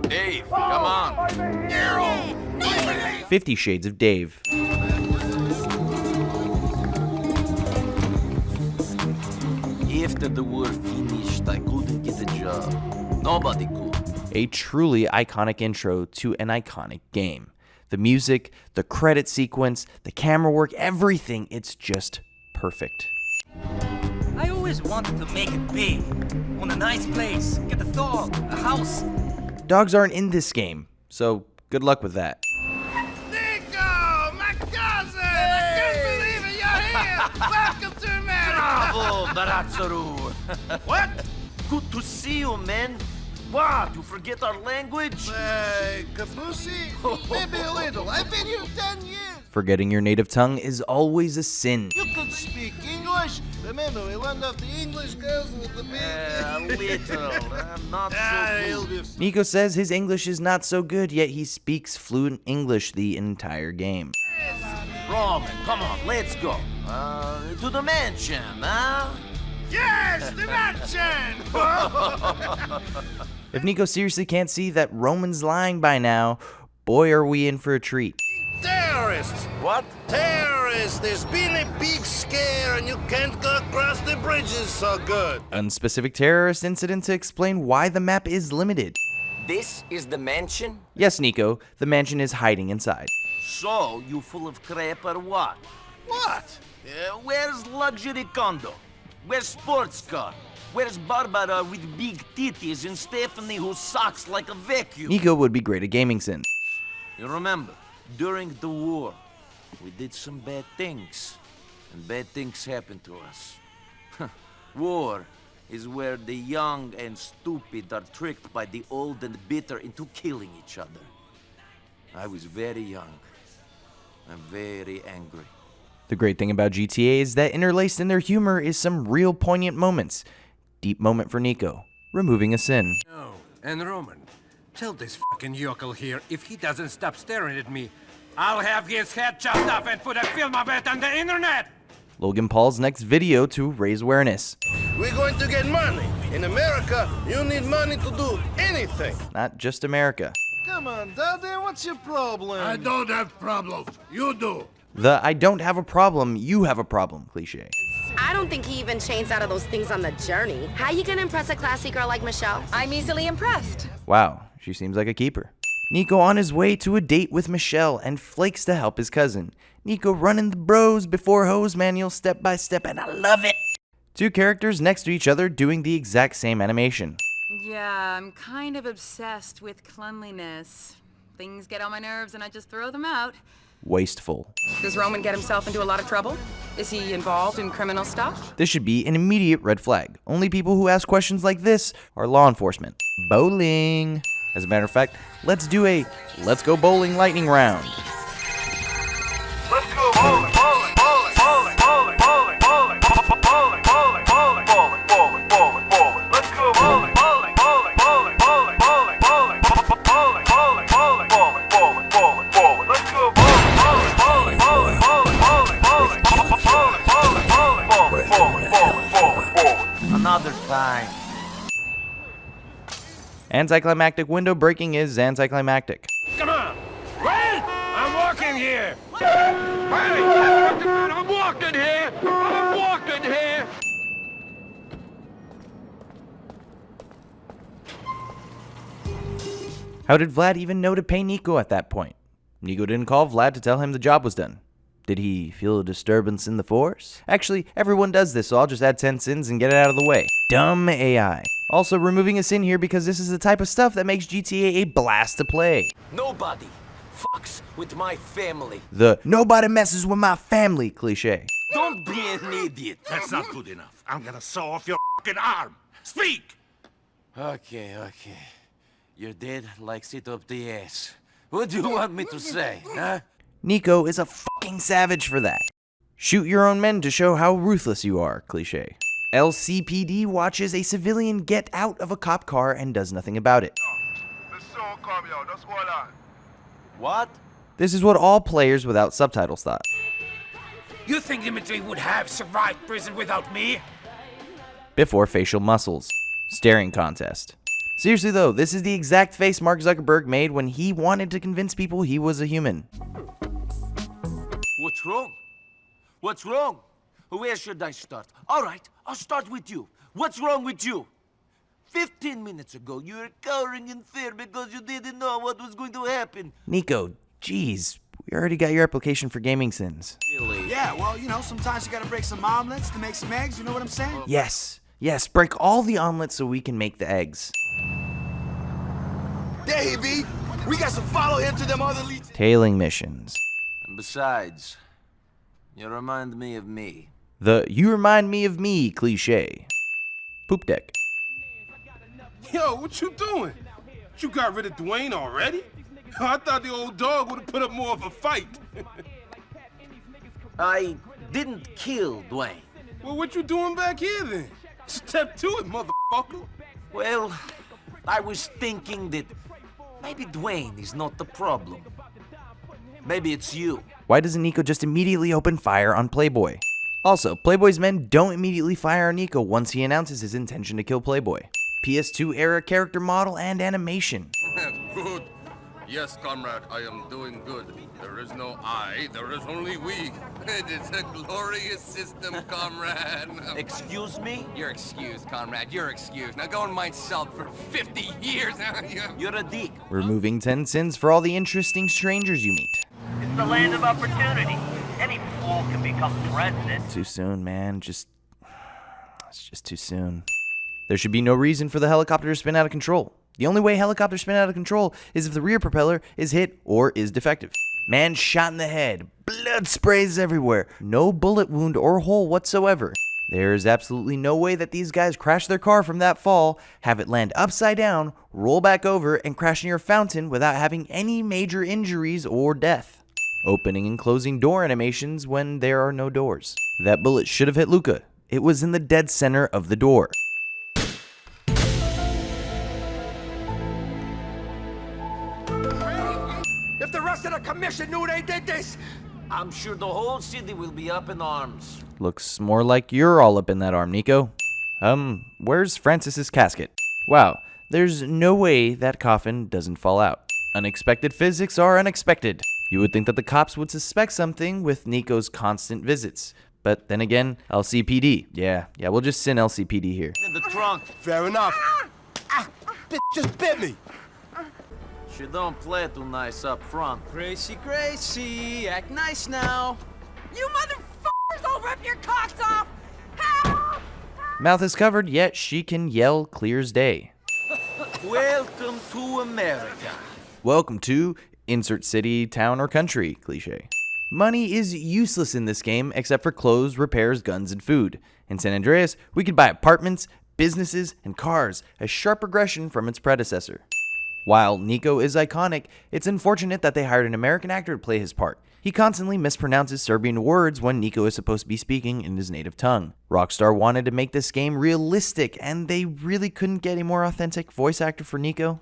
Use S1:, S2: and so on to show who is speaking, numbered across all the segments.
S1: Dave, come on.
S2: 50 Shades of Dave.
S1: After the war finished, I couldn't get a job. Nobody could.
S2: A truly iconic intro to an iconic game. The music, the credit sequence, the camera work, everything, it's just perfect.
S3: I always wanted to make it big. Own a nice place, get a dog, a house.
S2: Dogs aren't in this game, so good luck with that.
S4: Nico, my cousin! I can't believe it, you're here! Welcome to America!
S1: Bravo, Baratsaru.
S4: What?
S1: Good to see you, man. What? You forget our language?
S4: Kapusi? Maybe a little. I've been here 10 years.
S2: Forgetting your native tongue is always a sin.
S4: You could speak English. Remember, we learned off the English girls with the
S1: A little. I'm not so good.
S2: Nico says his English is not so good, yet he speaks fluent English the entire game.
S1: Roman, come on, let's go. To the mansion, huh?
S4: Yes, the mansion!
S2: If Nico seriously can't see that Roman's lying by now, boy are we in for a treat.
S4: Terrorists!
S1: What?
S4: Terrorists! There's been a big scare and you can't go across the bridges so good.
S2: Unspecific terrorist incident to explain why the map is limited.
S1: This is the mansion?
S2: Yes, Nico, the mansion is hiding inside.
S1: So, you full of crap or what?
S4: What?
S1: Where's luxury condo? Where's sports car? Where's Barbara with big titties and Stephanie who sucks like a vacuum?
S2: Nico would be great at GamingSins.
S1: You remember, during the war, we did some bad things. And bad things happened to us. War is where the young and stupid are tricked by the old and bitter into killing each other. I was very young. I'm very angry.
S2: The great thing about GTA is that interlaced in their humor is some real poignant moments. Deep moment for Nico, removing a sin.
S5: Oh, and Roman, tell this fucking yokel here if he doesn't stop staring at me, I'll have his head chopped off and put a film of it on the internet!
S2: Logan Paul's next video to raise awareness.
S4: We're going to get money. In America, you need money to do anything.
S2: Not just America.
S4: Come on, Daddy, what's your problem?
S6: I don't have problems. You do.
S2: The I don't have a problem, you have a problem cliche.
S7: I don't think he even changed out of those things on the journey. How you gonna impress a classy girl like Michelle? I'm easily impressed.
S2: Wow, she seems like a keeper. Nico on his way to a date with Michelle and flakes to help his cousin. Nico running the bros before hose manual step by step, and I love it. Two characters next to each other doing the exact same animation.
S8: Yeah, I'm kind of obsessed with cleanliness. Things get on my nerves and I just throw them out.
S2: Wasteful.
S8: Does Roman get himself into a lot of trouble? Is he involved in criminal stuff?
S2: This should be an immediate red flag. Only people who ask questions like this are law enforcement. Bowling. As a matter of fact, let's do a let's go bowling lightning round.
S4: Let's go bowling, bowling, bowling, bowling, bowling, bowling, bowling, bowling, bowling, bowling, bowling, bowling, bowling, bowling. Let's go bowling, bowling, bowling, bowling, bowling, bowling, bowling, bowling, bowling, bowling, bowling, bowling, bowling, bowling. Let's go bowling, bowling, bowling, bowling, bowling, bowling, bowling, bowling, bowling, bowling, bowling, bowling, bowling, bowling.
S1: Another time.
S5: Anticlimactic window breaking is anticlimactic.
S4: Come on! Wait! I'm walking here! Hey! I'm walking here! I'm walking here!
S2: How did Vlad even know to pay Nico at that point? Nico didn't call Vlad to tell him the job was done. Did he feel a disturbance in the force? Actually, everyone does this, so I'll just add 10 sins and get it out of the way. Dumb AI. Also removing a sin here because this is the type of stuff that makes GTA a blast to play.
S1: Nobody fucks with my family.
S2: The nobody messes with my family cliche.
S1: Don't be an idiot.
S6: That's not good enough. I'm gonna saw off your fucking arm. Speak!
S1: Okay. You're dead like sit up the ass. What do you want me to say, huh?
S2: Nico is a fucking savage for that. Shoot your own men to show how ruthless you are cliche. LCPD watches a civilian get out of a cop car and does nothing about it.
S1: What?
S2: This is what all players without subtitles thought.
S5: You think Dimitri would have survived prison without me?
S2: Before facial muscles. Staring contest. Seriously though, this is the exact face Mark Zuckerberg made when he wanted to convince people he was a human.
S1: What's wrong? What's wrong? Where should I start? All right, I'll start with you. What's wrong with you? 15 minutes ago, you were cowering in fear because you didn't know what was going to happen.
S2: Nico, geez, we already got your application for GamingSins.
S1: Really?
S9: Yeah, well, you know, sometimes you gotta break some omelets to make some eggs, you know what I'm saying?
S2: Yes, break all the omelets so we can make the eggs.
S9: Davey, we got to follow him to them other leads.
S2: Tailing missions.
S1: And besides, you remind me of me.
S2: The "you remind me of me" cliche. Poop deck.
S10: Yo, what you doing? You got rid of Dwayne already? I thought the old dog would have put up more of a fight.
S1: I didn't kill Dwayne.
S10: Well, what you doing back here then? Step to it, motherfucker.
S1: Well, I was thinking that maybe Dwayne is not the problem. Maybe it's you.
S2: Why doesn't Nico just immediately open fire on Playboy? Also, Playboy's men don't immediately fire on Nico once he announces his intention to kill Playboy. PS2 era character model and animation.
S11: Good. Yes, comrade, I am doing good. There is no I, there is only we. It is a glorious system, comrade.
S1: Excuse me?
S3: You're excused, comrade. You're excused. Now go and mind salt for 50 years.
S1: You're a dick.
S2: Removing 10 sins for all the interesting strangers you meet.
S12: It's the land of opportunity. Any fool can become president.
S2: Too soon, man. It's just too soon. There should be no reason for the helicopter to spin out of control. The only way helicopters spin out of control is if the rear propeller is hit or is defective. Man shot in the head. Blood sprays everywhere. No bullet wound or hole whatsoever. There is absolutely no way that these guys crash their car from that fall, have it land upside down, roll back over, and crash near a fountain without having any major injuries or death. Opening and closing door animations when there are no doors. That bullet should have hit Luca. It was in the dead center of the door.
S9: If the rest of the commission knew they did this,
S1: I'm sure the whole city will be up in arms.
S2: Looks more like you're all up in that arm, Nico. Where's Francis's casket? Wow, there's no way that coffin doesn't fall out. Unexpected physics are unexpected. You would think that the cops would suspect something with Nico's constant visits. But then again, LCPD. Yeah, we'll just send LCPD here.
S1: In the trunk.
S9: fair enough. Bitch just bit me.
S1: She don't play too nice up front.
S3: Gracie, act nice now.
S8: You motherfuckers, I'll rip your cocks off! Help!
S2: Mouth is covered, yet she can yell clear as day.
S1: Welcome to America.
S2: Welcome to insert city, town, or country cliche. Money is useless in this game except for clothes, repairs, guns, and food. In San Andreas, we could buy apartments, businesses, and cars, a sharp progression from its predecessor. While Nico is iconic, it's unfortunate that they hired an American actor to play his part. He constantly mispronounces Serbian words when Nico is supposed to be speaking in his native tongue. Rockstar wanted to make this game realistic, and they really couldn't get a more authentic voice actor for Nico.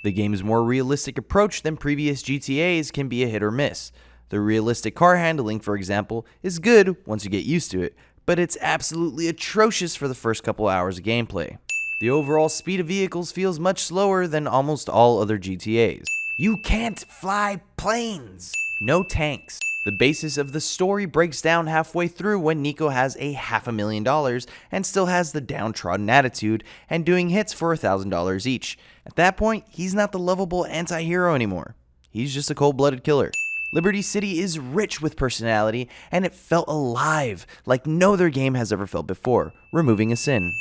S2: The game's more realistic approach than previous GTAs can be a hit or miss. The realistic car handling, for example, is good once you get used to it, but it's absolutely atrocious for the first couple hours of gameplay. The overall speed of vehicles feels much slower than almost all other GTAs. You can't fly planes! No tanks. The basis of the story breaks down halfway through when Nico has a $500,000 and still has the downtrodden attitude and doing hits for $1,000 each. At that point, he's not the lovable anti-hero anymore. He's just a cold-blooded killer. Liberty City is rich with personality, and it felt alive like no other game has ever felt before, removing a sin.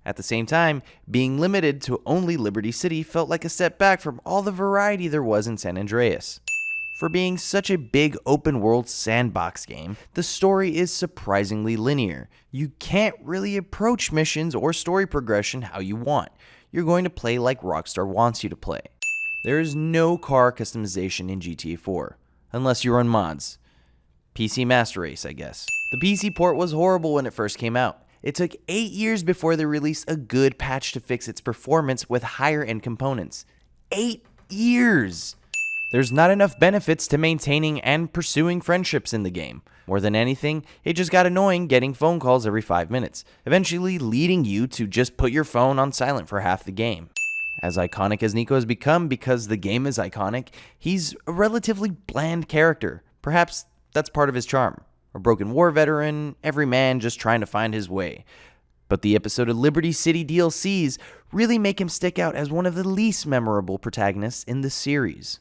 S2: At the same time, being limited to only Liberty City felt like a step back from all the variety there was in San Andreas. For being such a big open-world sandbox game, the story is surprisingly linear. You can't really approach missions or story progression how you want. You're going to play like Rockstar wants you to play. There is no car customization in GTA 4, unless you run mods. PC Master Race, I guess. The PC port was horrible when it first came out. It took 8 years before they released a good patch to fix its performance with higher-end components. 8 years! There's not enough benefits to maintaining and pursuing friendships in the game. More than anything, it just got annoying getting phone calls every 5 minutes, eventually leading you to just put your phone on silent for half the game. As iconic as Nico has become because the game is iconic, he's a relatively bland character. Perhaps that's part of his charm. A broken war veteran, every man just trying to find his way. But the episode of Liberty City DLCs really make him stick out as one of the least memorable protagonists in the series.